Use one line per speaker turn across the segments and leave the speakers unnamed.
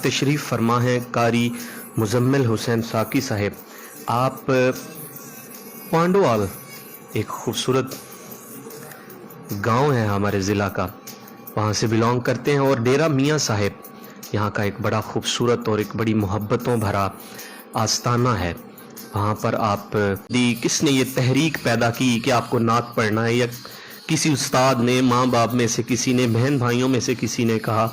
تشریف فرما ہے قاری مزمل حسین ساکی صاحب. آپ پانڈوال ایک خوبصورت گاؤں ہے ہمارے ضلع کا، وہاں سے بلانگ کرتے ہیں، اور ڈیرہ میاں صاحب یہاں کا ایک بڑا خوبصورت اور ایک بڑی محبتوں بھرا آستانہ ہے. وہاں پر آپ کس نے یہ تحریک پیدا کی کہ آپ کو نعت پڑھنا ہے، یا کسی استاد نے، ماں باپ میں سے کسی نے، بہن بھائیوں میں سے کسی نے کہا،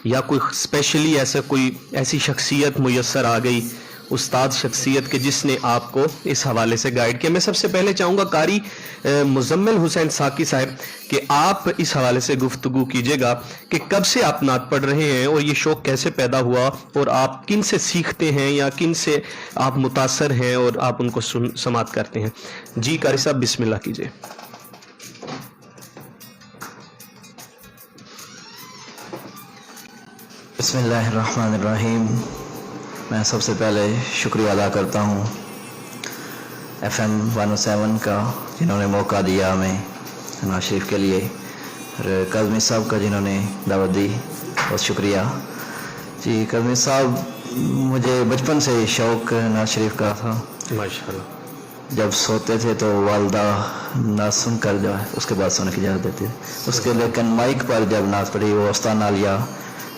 یا کوئی اسپیشلی ایسی شخصیت میسر آ گئی، استاد شخصیت کے جس نے آپ کو اس حوالے سے گائیڈ کیا؟ میں سب سے پہلے چاہوں گا قاری مزمل حسین ساکی صاحب کہ آپ اس حوالے سے گفتگو کیجیے گا کہ کب سے آپ نعت پڑھ رہے ہیں، اور یہ شوق کیسے پیدا ہوا، اور آپ کن سے سیکھتے ہیں یا کن سے آپ متاثر ہیں اور آپ ان کو سماعت کرتے ہیں. جی قاری صاحب بسم اللہ کیجیے.
بسم اللہ الرحمن الرحیم. میں سب سے پہلے شکریہ ادا کرتا ہوں FM 107 کا، جنہوں نے موقع دیا ہمیں نعت شریف کے لیے، اور کاظمی صاحب کا جنہوں نے دعوت دی، بہت شکریہ. جی کاظمی صاحب، مجھے بچپن سے شوق نعت شریف کا تھا.
ماشاءاللہ. جب
سوتے تھے تو والدہ نعت سن کر جو ہے اس کے بعد سونے کی اجازت دیتی اس کے، لیکن مائک پر جب نعت پڑھی وہ آستانہ لیا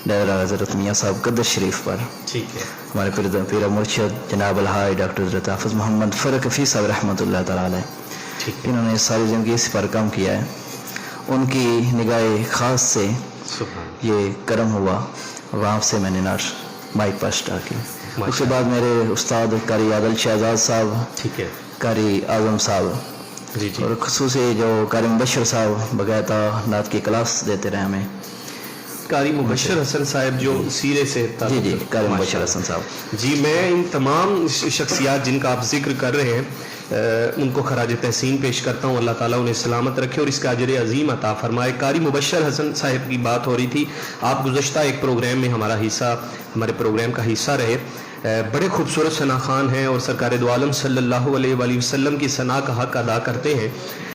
ڈیرہ حضرت میاں صاحب قدس شریف پر.
ٹھیک ہے.
ہمارے پیر مرشد جناب الحاج ڈاکٹر حضرت حافظ محمد فرق حفیظ صاحب رحمۃ اللہ تعالیٰ علیہ، انہوں نے ساری زندگی اس پر کام کیا ہے. ان کی نگاہ خاص سے یہ کرم ہوا، وہاں سے میں نے نعت مائک پر اسٹارٹ کی. اس کے بعد میرے استاد قاری عادل شہزاد صاحب،
ٹھیک ہے،
قاری اعظم صاحب،
جی جی،
اور خصوصی جو قاری مبشر صاحب باقاعدہ نعت کی کلاس دیتے رہے ہمیں.
قاری مبشر حسن صاحب جو سیرے سے
جی قاری مبشر حسن صاحب.
جی میں ان تمام شخصیات جن کا آپ ذکر کر رہے ہیں ان کو خراج تحسین پیش کرتا ہوں. اللہ تعالیٰ انہیں سلامت رکھے اور اس کا اجر عظیم عطا فرمائے. قاری مبشر حسن صاحب کی بات ہو رہی تھی، آپ گزشتہ ایک پروگرام میں ہمارے پروگرام کا حصہ رہے. بڑے خوبصورت ثنا خوان ہیں اور سرکار دو عالم صلی اللہ علیہ وآلہ وسلم کی ثنا کا حق ادا کرتے ہیں.